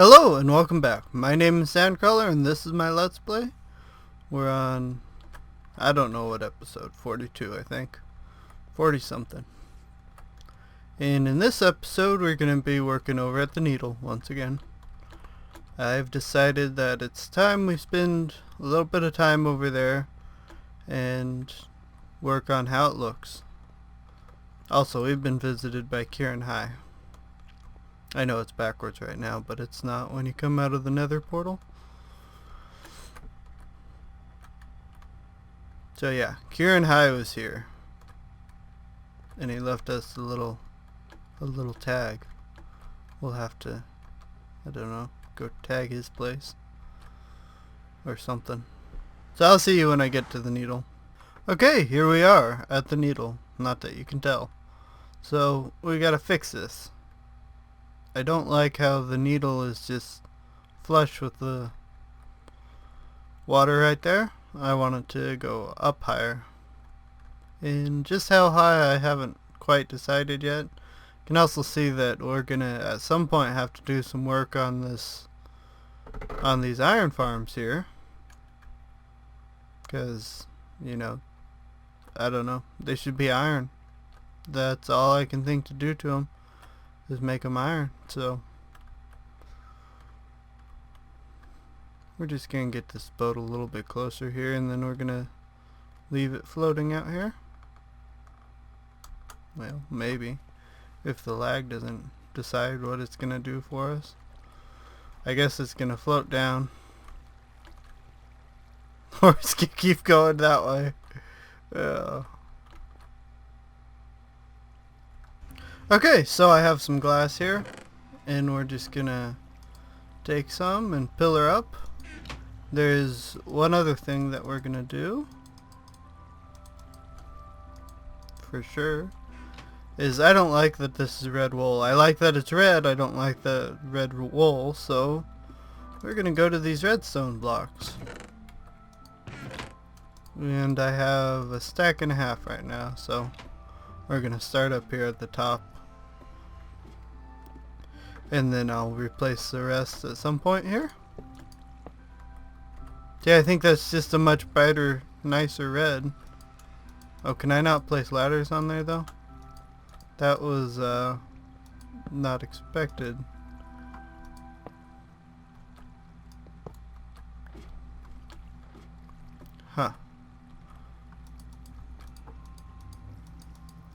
Hello and welcome back. My name is Sandcrawler and this is my Let's Play. We're on, I don't know what episode, 42 I think. 40 something. And in this episode we're going to be working over at the needle once again. I've decided that it's time we spend a little bit of time over there and work on how it looks. Also, we've been visited by Kieran High. I know it's backwards right now, but it's not when you come out of the nether portal. So yeah, Kieran High was here. And he left us a little tag. We'll have to, I don't know, go tag his place. Or something. So I'll see you when I get to the needle. Okay, here we are at the needle. Not that you can tell. So we gotta fix this. I don't like how the needle is just flush with the water right there. I want it to go up higher. And just how high I haven't quite decided yet. You can also see that we're gonna at some point have to do some work on these iron farms here. Because, you know, I don't know, they should be iron. That's all I can think to do to them. Is make them iron. So we're just gonna get this boat a little bit closer here, and then we're gonna leave it floating out here. Well, maybe if the lag doesn't decide what it's gonna do for us. I guess it's gonna float down, or it's gonna keep going that way. Okay, so I have some glass here, and we're just gonna take some and pillar up. There's one other thing that we're gonna do, for sure, is I don't like that this is red wool. I like that it's red, I don't like the red wool, so we're gonna go to these redstone blocks. And I have a stack and a half right now, so we're gonna start up here at the top. And then I'll replace the rest at some point here. Yeah, I think that's just a much brighter, nicer red. Oh, can I not place ladders on there though? That was not expected. Huh.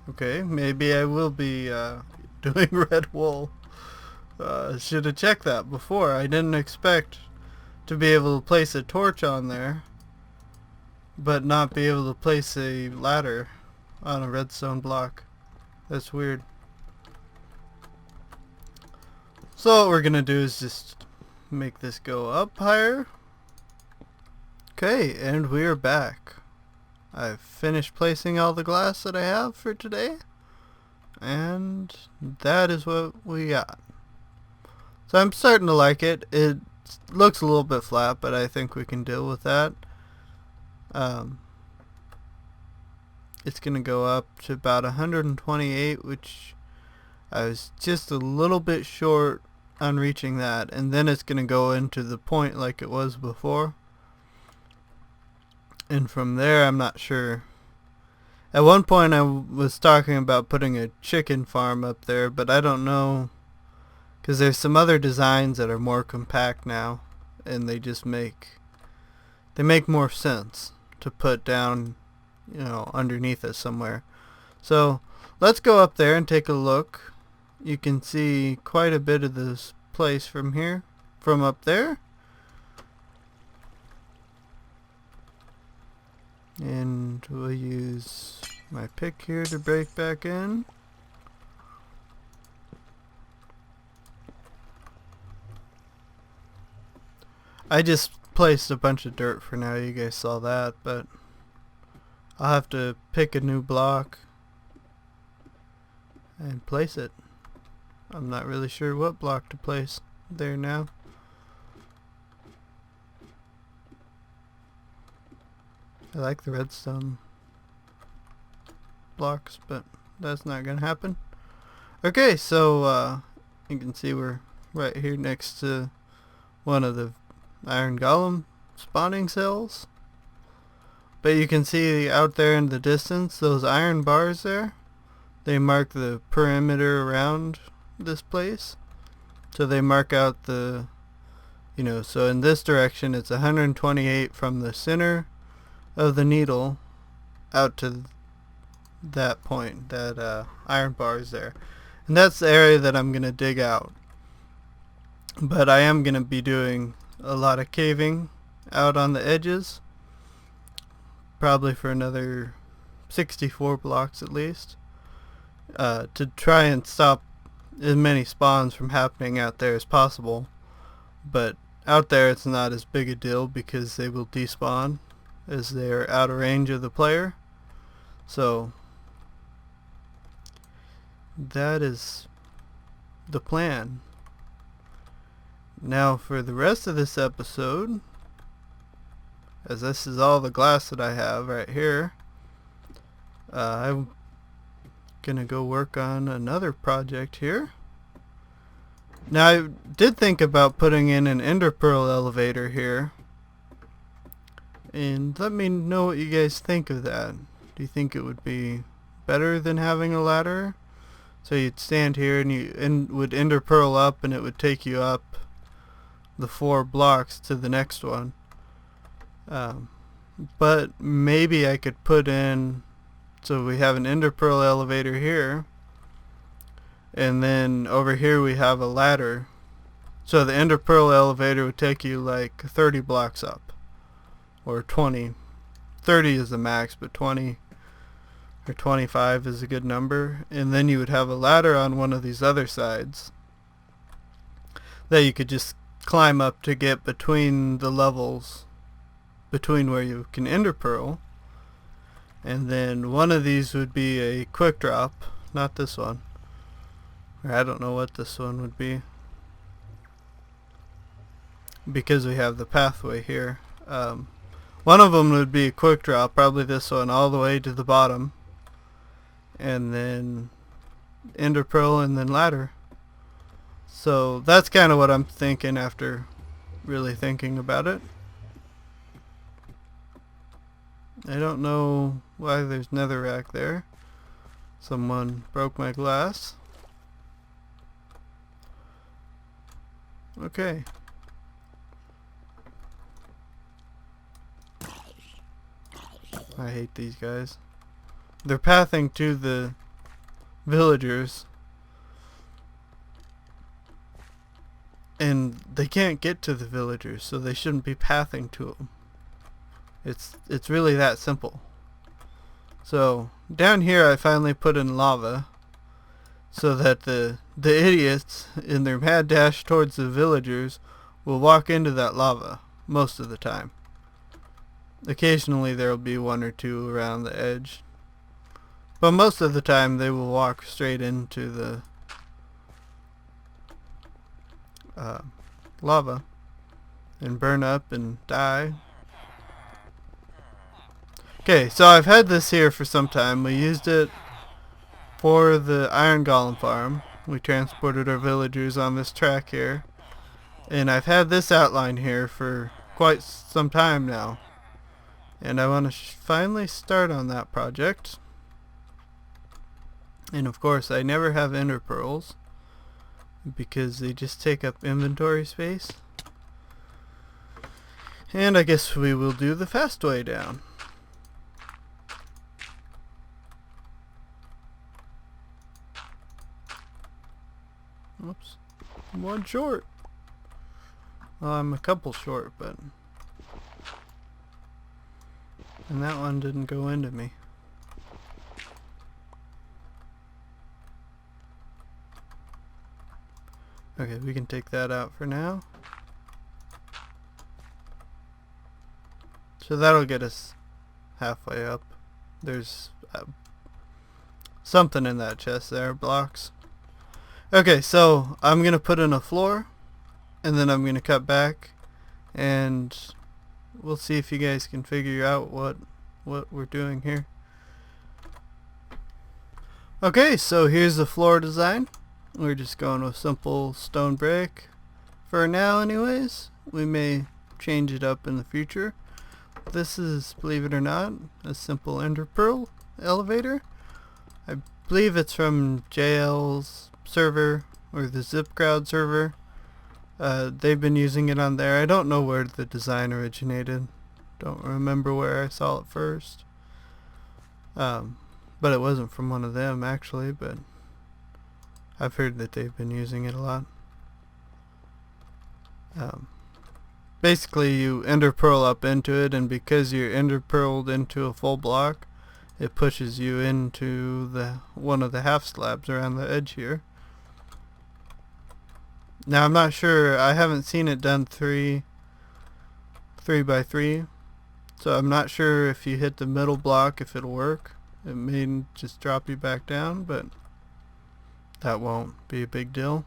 Okay, maybe I will be doing red wool. Should have checked that before. I didn't expect to be able to place a torch on there, but not be able to place a ladder on a redstone block. That's weird. So what we're gonna do is just make this go up higher. Okay, and we are back. I've finished placing all the glass that I have for today, and that is what we got. So I'm starting to like it. It looks a little bit flat, but I think we can deal with that. It's going to go up to about 128, which I was just a little bit short on reaching that. And then it's going to go into the point like it was before. And from there, I'm not sure. At one point I was talking about putting a chicken farm up there, but I don't know. Because there's some other designs that are more compact now, and they just make more sense to put down, you know, underneath it somewhere. So let's go up there and take a look. You can see quite a bit of this place from here, from up there. And we'll use my pick here to break back in. I just placed a bunch of dirt for now, you guys saw that, but I'll have to pick a new block and place it. I'm not really sure what block to place there now. I like the redstone blocks, but that's not gonna happen. Okay, so you can see we're right here next to one of the iron golem spawning cells. But you can see out there in the distance, those iron bars there, they mark the perimeter around this place. So they mark out the, so in this direction it's 128 from the center of the needle out to that point, that iron bar is there. And that's the area that I'm going to dig out. But I am going to be doing a lot of caving out on the edges. Probably for another 64 blocks at least. To try and stop as many spawns from happening out there as possible. But out there it's not as big a deal because they will despawn as they're out of range of the player. So that is the plan. Now for the rest of this episode, as this is all the glass that I have right here, I'm gonna go work on another project here. Now I did think about putting in an ender pearl elevator here, and let me know what you guys think of that. Do you think it would be better than having a ladder? So you'd stand here and you would ender pearl up, and it would take you up the 4 blocks to the next one. But maybe I could put in, so we have an ender pearl elevator here, and then over here we have a ladder. So the ender pearl elevator would take you like 30 blocks up, or 20. 30 is the max, but 20 or 25 is a good number. And then you would have a ladder on one of these other sides that you could just climb up to get between the levels, between where you can ender pearl. And then one of these would be a quick drop, not this one, or I don't know what this one would be, because we have the pathway here. One of them would be a quick drop, probably this one, all the way to the bottom, and then ender pearl and then ladder. So that's kind of what I'm thinking after really thinking about it. I don't know why there's netherrack there. Someone broke my glass. Okay. I hate these guys. They're pathing to the villagers, and they can't get to the villagers, so they shouldn't be pathing to them. It's really that simple. So down here I finally put in lava so that the idiots in their mad dash towards the villagers will walk into that lava most of the time. Occasionally there will be one or two around the edge, but most of the time they will walk straight into the lava and burn up and die. Okay, so I've had this here for some time. We used it for the iron golem farm. We transported our villagers on this track here, and I've had this outline here for quite some time now, and I want to finally start on that project. And of course I never have ender pearls because they just take up inventory space, and I guess we will do the fast way down. Oops, I'm one short. Well, I'm a couple short, but and that one didn't go into me. Okay, we can take that out for now. So that'll get us halfway up. There's something in that chest there, blocks. Okay, so I'm going to put in a floor, and then I'm going to cut back, and we'll see if you guys can figure out what we're doing here. Okay, so here's the floor design. We're just going with simple stone brick for now anyways. We may change it up in the future. This is, believe it or not, a simple ender pearl elevator. I believe it's from JL's server, or the ZipCrowd server. They've been using it on there. I don't know where the design originated. Don't remember where I saw it first. But it wasn't from one of them actually, but I've heard that they've been using it a lot. Basically you ender pearl up into it, and because you're ender pearled into a full block, it pushes you into one of the half slabs around the edge here. Now I'm not sure, I haven't seen it done 3 by 3, so I'm not sure if you hit the middle block if it'll work. It may just drop you back down, but that won't be a big deal.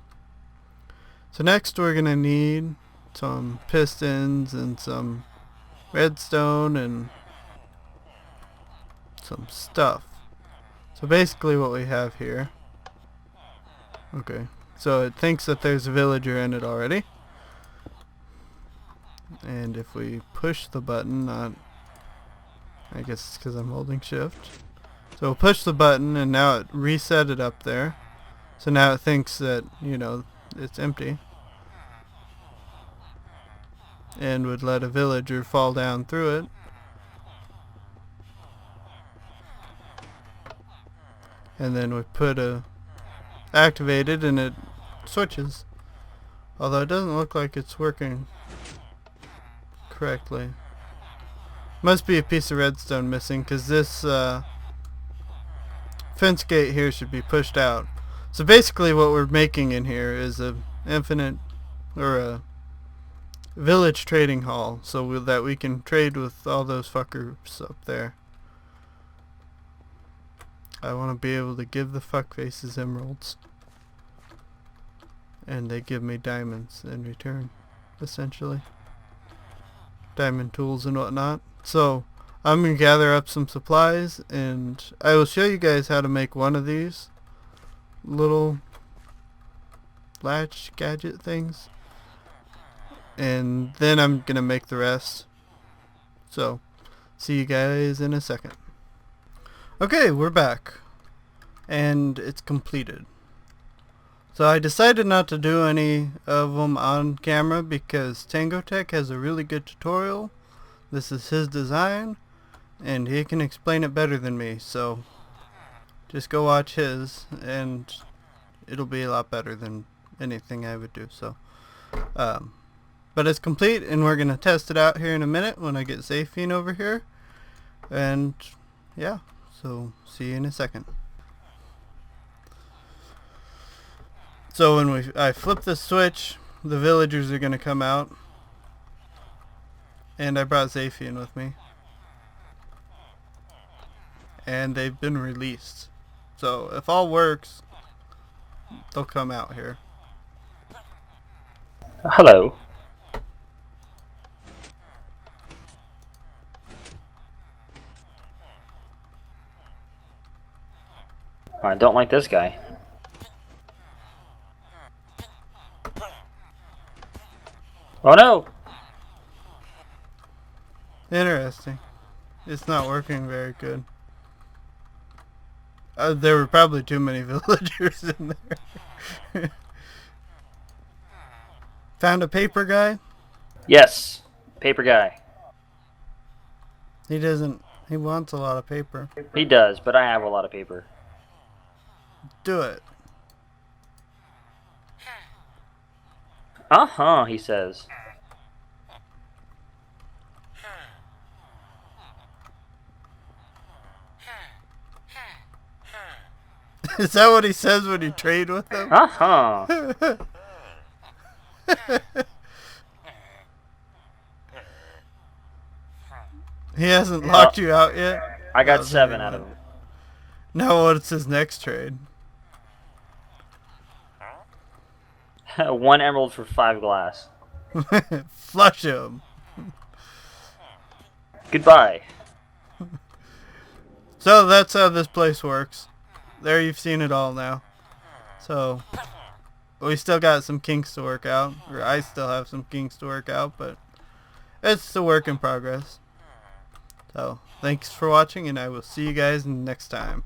So next we're gonna need some pistons and some redstone and some stuff. So basically what we have here, okay, so it thinks that there's a villager in it already, and if we push the button, not, I guess it's because I'm holding shift, so we'll push the button and now it reset it up there. So now it thinks that, you know, it's empty, and would let a villager fall down through it. And then we put activated and it switches. Although it doesn't look like it's working correctly. Must be a piece of redstone missing, because this fence gate here should be pushed out. So basically what we're making in here is a infinite, or a village trading hall, so that we can trade with all those fuckers up there. I want to be able to give the fuckfaces emeralds, and they give me diamonds in return, essentially. Diamond tools and whatnot. So I'm going to gather up some supplies, and I will show you guys how to make one of these little latch gadget things, and then I'm going to make the rest. So see you guys in a second. Okay, we're back, and it's completed. So I decided not to do any of them on camera because Tango has a really good tutorial. This is his design, and he can explain it better than me, so just go watch his, and it'll be a lot better than anything I would do. So, but it's complete, and we're going to test it out here in a minute when I get Zaphine over here, and yeah. So, see you in a second. So when I flip the switch, the villagers are going to come out. And I brought Zaphine with me. And they've been released. So if all works, they'll come out here. Hello. I don't like this guy. Oh no! Interesting. It's not working very good. There were probably too many villagers in there. Found a paper guy? Yes, paper guy. He doesn't. He wants a lot of paper. He does, but I have a lot of paper. Do it. Uh-huh, he says. Is that what he says when you trade with him? Uh-huh. He hasn't locked you out yet? I got 7 out of him. Now what's his next trade? 1 emerald for 5 glass. Flush him. Goodbye. So that's how this place works. There, you've seen it all now. So we still got some kinks to work out, or I still have some kinks to work out, but it's a work in progress. So, thanks for watching, and I will see you guys next time.